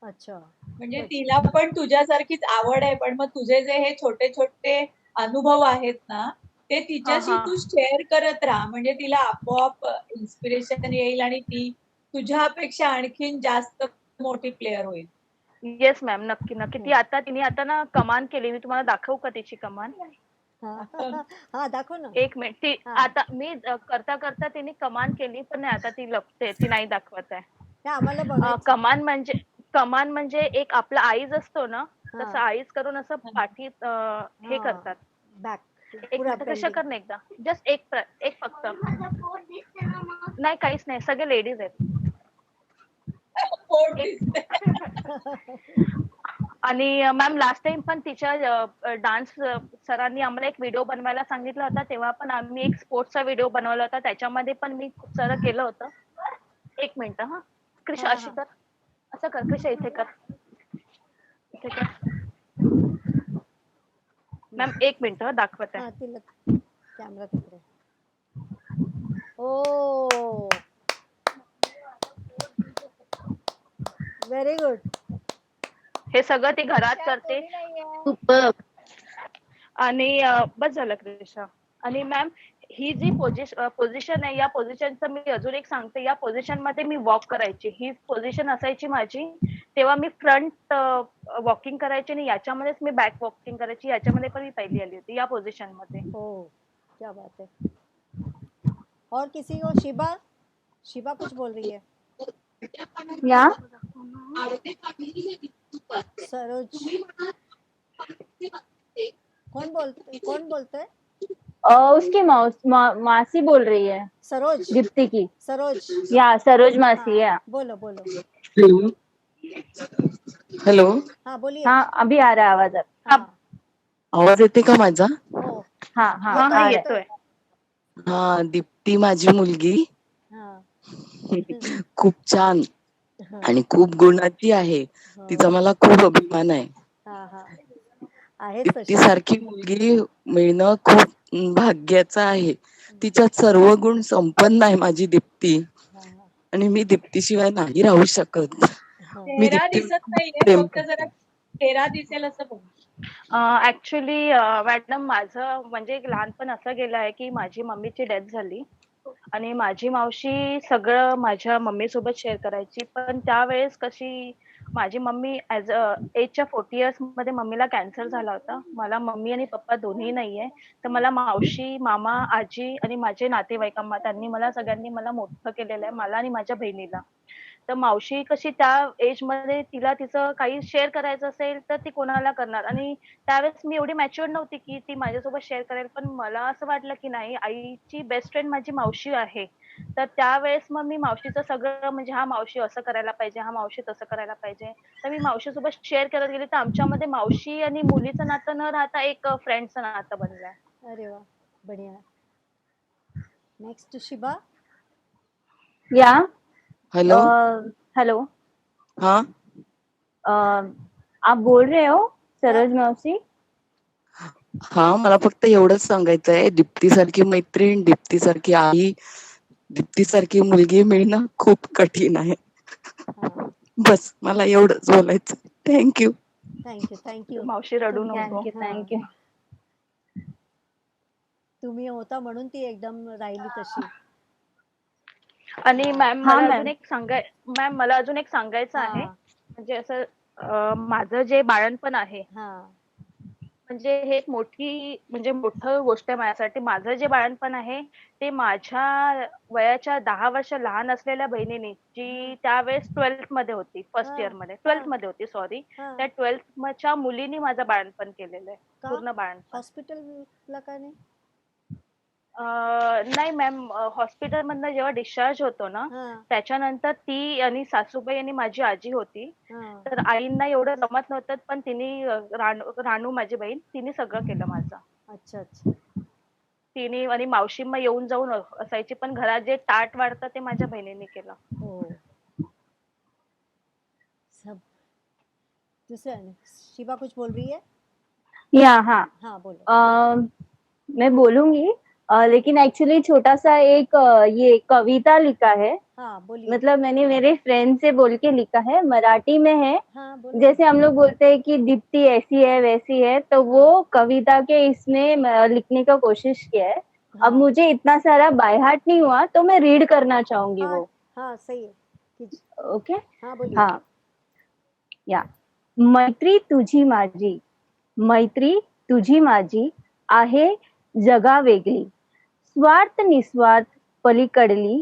S1: अच्छा.
S6: म्हणजे
S1: Good.
S6: तिला पण तुझ्यासारखीच आवड आहे, पण मग तुझे जे हे छोटे छोटे अनुभव आहेत ना, ते
S2: हा
S6: तिच्याशी
S2: हा.
S6: तू शेअर करत राहा, म्हणजे तिला आपोआप इन्स्पिरेशन येईल आणि ती तुझ्यापेक्षा आणखीन जास्त मोठी प्लेअर होईल.
S2: येस मॅम, नक्की नक्की. तिने आता ना कमान केली. मी तुम्हाला दाखवू का तिची कमान?
S1: हाँ. हाँ, दाखव ना.
S2: 1 मिनिट. ती
S1: हाँ.
S2: आता मी करता करता तिने कमान केली, पण नाही आता ती लपते, ती नाही दाखवत आहे.
S1: नाही, आम्हाला बघायचं.
S2: कमान म्हणजे एक आपला आईज असतो ना, तसं
S1: हा
S2: आईज करून असं पाठीत हे करतात.
S1: बॅक
S2: एक
S1: पुरा
S2: मिनिट तशा
S1: पेंडिंग.
S2: कर ना एकदा. जस्ट एक फक्त. नाही काहीच नाही, सगळे लेडीज आहेत.
S6: पोट
S2: एक
S6: दिसते.
S2: आणि मॅम लास्ट टाइम पण तिच्या डान्स सरांनी आम्हाला एक व्हिडिओ बनवायला सांगितला होता, तेव्हा पण आम्ही एक स्पोर्ट्सचा व्हिडिओ बनवला होता. त्याच्यामध्ये पण मी खूप सारं केलं होतं. एक मिनिट हा. कृषा
S1: हा
S2: अशी
S1: हा
S2: कर, असं कर कृषा, इथे कर, इथे कर. मॅम एक मिनिट दाखवत
S1: हा,
S2: आहे.
S1: तिला कॅमेरा तिकडे. ओ व्हेरी गुड.
S2: हे सगळं ती घरात करते.
S5: कोणी नाहीये.
S3: सुपर.
S2: आणि बस झालं कृष्णा. आणि मॅम ही जी पोझिशन आहे, या पोझिशनचं मी अजून एक सांगते. या पोझिशन मध्ये मी वॉक करायची, ही पोझिशन असायची माझी. तेव्हा मी फ्रंट वॉकिंग करायची आणि याच्यामध्येच मी बॅक वॉकिंग करायची. याच्यामध्ये पण मी पहिली आली होती या पोझिशन मध्ये.
S1: ओ क्या बात है. और किसी को? शिबा, शिबा कुछ बोल रही है.
S3: या
S1: सरोज, कौन बोलते?
S7: उसकी मासी बोल रही है,
S1: सरोज,
S7: दीप्ति की.
S1: सरोज.
S7: या सरोज मासी
S1: हाँ
S7: है.
S1: बोलो बोलो.
S8: Hello hello.
S1: हाँ बोलिए.
S7: हाँ अभी आ रहा है आवाज.
S1: हाँ
S8: आवाज येते का माझा?
S1: हो
S7: हाँ हाँ
S2: हा
S7: आ
S2: हा
S7: रहा है.
S2: येतोय.
S8: हा, दीप्ती माझी मुलगी
S1: हाँ
S8: खूप छान
S1: हाँ
S8: आणि खूप गुणाची आहे. तिचा मला खूप अभिमान आहे.
S1: हाँ हाँ आहेच
S8: दीप्ती
S1: तशी.
S8: सारखी मुलगी मिळणं खूप भाग्याचं आहे. तिच्यात सर्व गुण संपन्न आहे माझी दीप्ती.
S1: हाँ
S8: आणि मी दीप्तीशिवाय नाही राहू शकत.
S1: हाँ
S8: मी
S6: चेहरा
S8: दीप्ती
S6: दिसत नाहीये,
S8: प्रेम
S6: फक्त जरा चेहरा दिसेल असं बघ.
S2: ऍक्च्युली मॅडम माझं म्हणजे एक लहानपण असं गेलं आहे की माझी मम्मीची डेथ झाली आणि माझी मावशी सगळं माझ्या मम्मी सोबत शेअर करायची. पण त्यावेळेस कशी माझी मम्मी एजच्या 40 इयर्स मध्ये मम्मीला कॅन्सर झाला होता. मला मम्मी आणि पप्पा दोन्ही नाहीये. तर मला मावशी, मामा, आजी आणि माझे नातेवाईकांना त्यांनी मला सगळ्यांनी मला मोठं केलेलं आहे, मला आणि माझ्या बहिणीला. तर मावशी कशी त्या एज मध्ये तिला तिचं काही शेअर करायचं असेल तर ती कोणाला करणार. आणि त्यावेळेस मी एवढी मॅच्युअर्ड नव्हती की ती माझ्यासोबत शेअर करेल. पण मला असं वाटलं की नाही, आईची बेस्ट फ्रेंड माझी मावशी आहे. तर त्यावेळेस मग मी मावशीचं सगळं म्हणजे हा मावशी असं करायला पाहिजे, हा मावशी तसं करायला पाहिजे. तर मी मावशीसोबत शेअर करत गेले. तर आमच्यामध्ये मावशी आणि मुलीचं नातं न राहता एक फ्रेंडचं नातं बनलंय.
S1: अरे वाह बढ़िया. Next Shiba.
S7: या
S8: हॅलो.
S7: हेलो.
S8: हा
S7: आप बोल रहे हो सरोज मौसी?
S8: हा, मला फक्त एवढंच सांगायचं आहे, दीप्ती सारखी मैत्रीण, दीप्ती सारखी आई, दीप्ती सारखी मुलगी मिळणं खूप कठीण आहे.
S1: हाँ
S8: बस मला एवढंच बोलायचं. थँक्यू.
S1: थँक्यू.
S2: मावशी रडू नको.
S7: Thank you thank you.
S1: तुम्ही होता म्हणून ती एकदम राहिली तशी.
S2: आणि मॅम
S7: हा
S2: मला अजून एक सांगायचं आहे.
S1: हाँ
S2: म्हणजे असं माझं जे बाळणपण आहे,
S1: हाँ
S2: म्हणजे हे एक मोठं गोष्ट आहे माझ्यासाठी. माझं जे बाळणपण आहे ते माझ्या वयाच्या 10 वर्ष लहान असलेल्या बहिणीने, जी त्यावेळेस 12th मध्ये होती, फर्स्ट इयर मध्ये, 12th मध्ये होती सॉरी,
S1: हाँ.
S2: त्या 12th च्या मुलीने माझं बाळणपण केलेलं आहे,
S1: का?
S2: पूर्ण बाळणपण.
S1: हॉस्पिटलला का नाही?
S2: नाही मॅम, हॉस्पिटल मधनं जेव्हा डिस्चार्ज होतो ना,
S1: हाँ
S2: त्याच्यानंतर ती आणि सासूबाई आणि माझी आजी होती.
S1: हाँ
S2: तर आईंना एवढं जमत नव्हतं, पण तिने रानू माझी बहीण, तिने सगळं केलं माझं.
S1: अच्छा अच्छा.
S2: तिने आणि मावशी मग येऊन जाऊन असायची, पण घरात जे ताट वाढतं ते माझ्या बहिणीने केलं.
S1: ओ सब दूसरा नहीं. शिबा कुछ बोल रही है.
S7: या हाँ.
S1: हाँ बोलो.
S7: मैं बोलूंगी, लेकिन एक्चुअली छोटा सा एक ये कविता लिखा है.
S1: हाँ बोलिए.
S7: मतलब मैंने मेरे फ्रेंड से बोल के लिखा है, मराठी में है.
S1: हाँ बोलो.
S7: जैसे हम लोग बोलते हैं कि दीप्ति ऐसी है वैसी है, तो वो कविता के इसमें लिखने का कोशिश किया है.
S1: हाँ.
S7: अब मुझे इतना सारा बाय हार्ट नहीं हुआ, तो मैं रीड करना चाहूंगी
S1: हाँ
S7: वो.
S1: हाँ सही है.
S7: ओके.
S1: हाँ बोलिए.
S7: हाँ. या मैत्री तुझी माझी, मैत्री तुझी माझी आहे जगा वेगळी, स्वार्थ निस्वार्थ पलीकडली,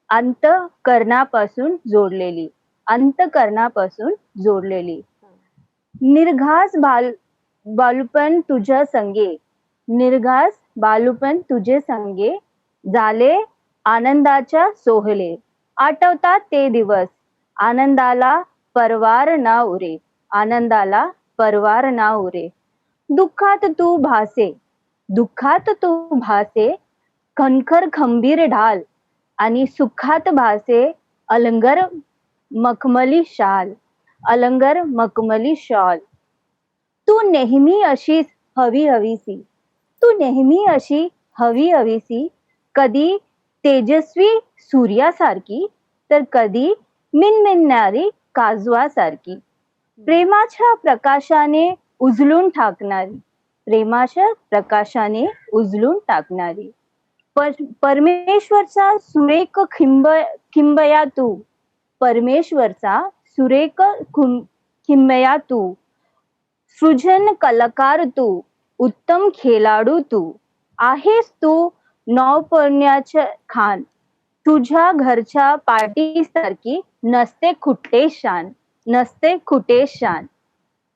S7: अंतःकरणापासून जोडलेली, अंतःकरणापासून जोडलेली. निर्घास बालपण तुझ्या संगे, निर्घास बालपण तुझे संगे, झाले आनंदाच्या सोहले. आठवतात ते दिवस, आनंदाला परवार ना उरे, आनंदाला परवार ना उरे. दुःखात तू भासे, दुःखात तू भासे, खणखर खंबीर ढाल, आणि सुखात भासे अलंगर मखमली शाल, अलंगर मखमली शाल. तू नेहमी अशीच हवी हवीसी, तू नेहमी अशी हवी हवीसी, कधी तेजस्वी सूर्यासारखी, तर कधी मिनमिनणारी काजवासारखी. प्रेमाच्या प्रकाशाने उजळून टाकणारी, प्रेमाच्या प्रकाशाने उजळून टाकणारी. परमेश्वरचा सुरेख खिंबया तू, परमेश्वरचा सुरेख खिंबया तू. सृजन कलाकार तू, उत्तम खेळाडू तू. आहेस तू नौपण्याच्या खान, तुझ्या घरच्या पार्टीसारखी नसते कुठे शान, नसते कुठे शान.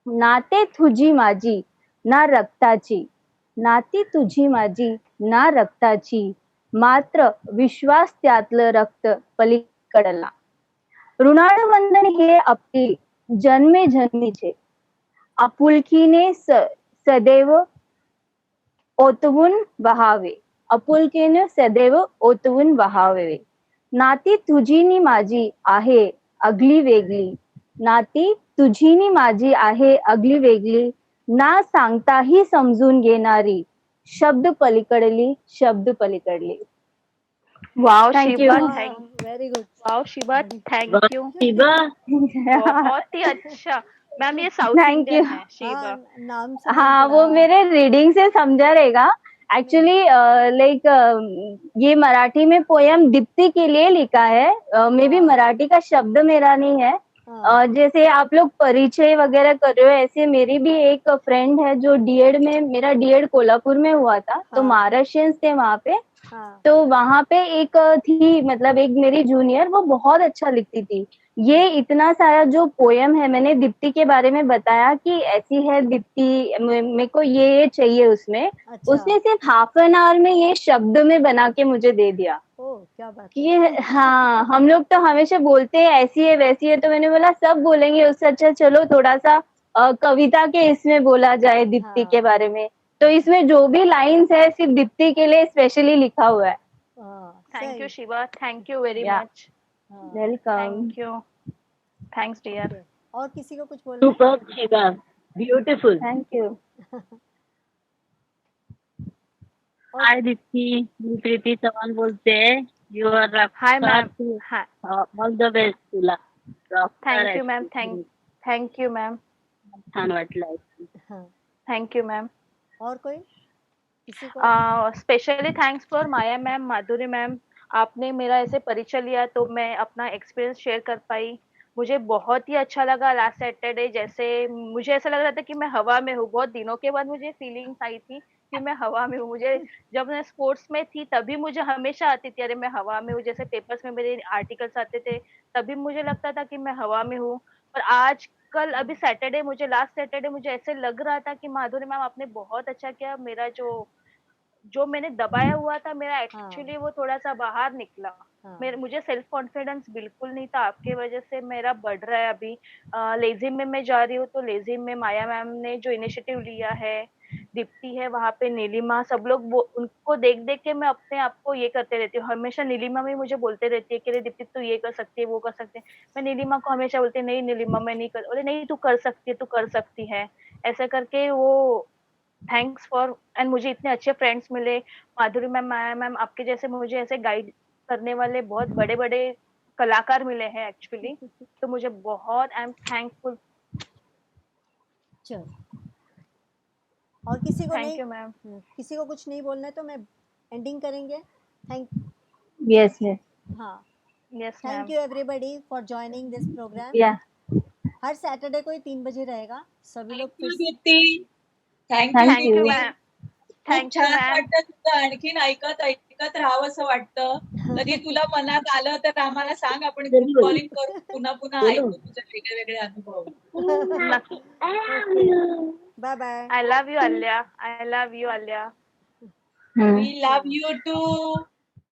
S7: नाते तुझी माझी ना रक्ताची, नाती तुझी माझी ना रक्ताची, मात्र विश्वास त्यातलं रक्त पलीकडला. ऋणानुबंधन हे आपली जन्मे जन्मीचे, आपुलकीने सदैव ओतवून वहावे, आपुलकीने सदैव ओतवून वहावे. नाती तुझी नि माझी आहे अगली वेगळी, नाती तुझी नि माझी आहे अगली वेगळी, ना सांगताही समजून घेणारी, शब्द पलीकडली, शब्द पलीकडली.
S2: Wow
S7: Thank
S2: Shiva,
S7: you.
S2: Thank
S1: very good.
S2: Wow Shiva, thank you.
S3: Shiva,
S2: बहुत ही अच्छा मैम, ये साउथ
S7: Thank
S2: इंडियन
S7: you.
S2: है शिवा.
S1: हाँ नाम से
S7: हाँ,
S1: नहीं
S7: वो
S1: पड़ा।
S7: मेरे रीडिंग से समझा रहेगा. एक्चुअली लाइक ये मराठी में पोयम दीप्ति के लिए लिखा है. मे भी
S1: हाँ।
S7: मराठी का शब्द मेरा नहीं है.
S1: हाँ,
S7: जैसे आप लोग परिचय वगैरह कर रहे हो, ऐसे मेरी भी एक फ्रेंड है जो डीएड में, मेरा डीएड कोल्हापुर में हुआ था, तो
S1: हाँ।
S7: महाराष्ट्रियंस थे वहाँ पे.
S1: हाँ,
S7: तो वहां पे एक थी, मतलब एक मेरी जूनियर, वो बहुत अच्छा लिखती थी. ये इतना सारा जो पोयम है, मैंने दीप्ति के बारे में बताया कि ऐसी है दीप्ति, मेरे को ये चाहिए उसमें.
S1: अच्छा।
S7: उसने सिर्फ हाफ एन आवर में ये शब्द में बना के मुझे दे दिया.
S1: ओ क्या बात
S7: कि
S1: है।
S7: ये, हाँ, हम लोग तो हमेशा बोलते हैं ऐसी है वैसी है, तो मैंने बोला सब बोलेंगे, उससे अच्छा चलो थोड़ा सा कविता के इसमें बोला जाए दीप्ति
S1: हाँ।
S7: के बारे में. तो इसमें जो भी लाइंस है सिर्फ दीप्ति के लिए स्पेशली लिखा हुआ है.
S1: हाँ,
S2: थैंक
S1: सही।
S2: You Shiva, thank you very
S7: Yeah.
S2: Much.
S1: हाँ,
S7: welcome.
S2: Thank you, thanks dear.
S1: okay. और किसी को कुछ बोलना है?
S3: Super Shiva, beautiful.
S7: Thank you.
S9: Hi Deepti, मी प्रीती चव्हाण बोलते. You are
S2: hi ma'am. Hi,
S9: all the best तुला.
S2: Thank you ma'am. Thank you ma'am.
S9: छान वाटलं.
S1: हाँ,
S2: थैंक यू मैम.
S1: और कोई किसी को?
S2: Specially thanks for Maya ma'am, Madhuri ma'am. आपने मेरा ऐसे परिचय लिया तो मैं अपना एक्सपीरियंस शेयर कर पाई. मुझे बहुत ही अच्छा लगा लास्ट सैटरडे. जैसे मुझे ऐसा लग रहा था कि मैं हवा में हूँ. बहुत दिनों के बाद मुझे फीलिंग्स आई थी कि मैं हवा में हूँ. मुझे जब मैं स्पोर्ट्स में थी तभी मुझे हमेशा आती थी, अरे मैं हवा में हूँ. जैसे पेपर्स में मेरे आर्टिकल्स आते थे तभी मुझे लगता था कि मैं हवा में हूँ. और आज कल अभी सैटरडे, मुझे लास्ट सैटरडे मुझे ऐसे लग रहा था कि माधुरी मैम आपने बहुत अच्छा किया. मेरा जो मैंने दबाया हुआ था, मेरा एक्चुअली वो थोड़ा सा बाहर निकला.
S1: हाँ,
S2: मुझे सेल्फ कॉन्फिडेंस बिल्कुल नहीं था. आपके वजह से मेरा बढ़ रहा है. अभी लेजिम में मैं जा रही हूँ तो लेजिम में माया मैम ने जो इनिशिएटिव लिया है, दीप्ति है वहाँ पे, नीलिमा, सब लोग उनको देख देख के मैं अपने आप को ये करते रहती हूँ. हमेशा नीलिमा भी मुझे बोलते रहती है कि अरे दीप्ति तू ये कर सकती है, वो कर सकती है. मैं नीलिमा को हमेशा बोलती नहीं नीलिमा मैं नहीं कर, अरे नहीं तू कर सकती है, तू कर सकती है, ऐसा करके वो. थैंक्स फॉर, एंड मुझे इतने अच्छे फ्रेंड्स मिले. माधुरी मैम, माया मैम, आपके जैसे मुझे ऐसे गाइड करने वाले बहुत बड़े बड़े कलाकार मिले हैं एक्चुअली. तो मुझे बहुत, आई एम थैंकफुल.
S1: चलो। और किसी को
S2: थैंक
S1: नहीं?
S2: You ma'am.
S1: किसी को कुछ नहीं बोलना है तो मैं एंडिंग करेंगे. Thank
S7: yes yes.
S1: हाँ,
S2: yes
S1: thank
S2: ma'am.
S1: You everybody for joining this program.
S7: या
S1: हर सैटरडे को ही 3 बजे रहेगा. सभी लोग
S6: थँक्यू
S1: फिर
S6: Dipti. Thank you
S7: Thank
S2: thank you
S7: you.
S2: Ma'am.
S6: खूप
S2: थैंक यू
S6: छान
S2: मैम.
S6: वाटतं तुझं आणखीन ऐकत ऐकत राहावं असं वाटतं. कधी तुला मनात आलं तर आम्हाला सांग, आपण ग्रुप
S3: जरूर
S6: कॉलिंग करू, पुन्हा पुन्हा
S3: जरूर
S6: ऐकू तुझे वेगळे वेगळे अनुभव.
S2: नक्की.
S1: Okay bye bye
S2: I love you Aalya. I love you Aalya.
S3: Hmm.
S6: We love you to.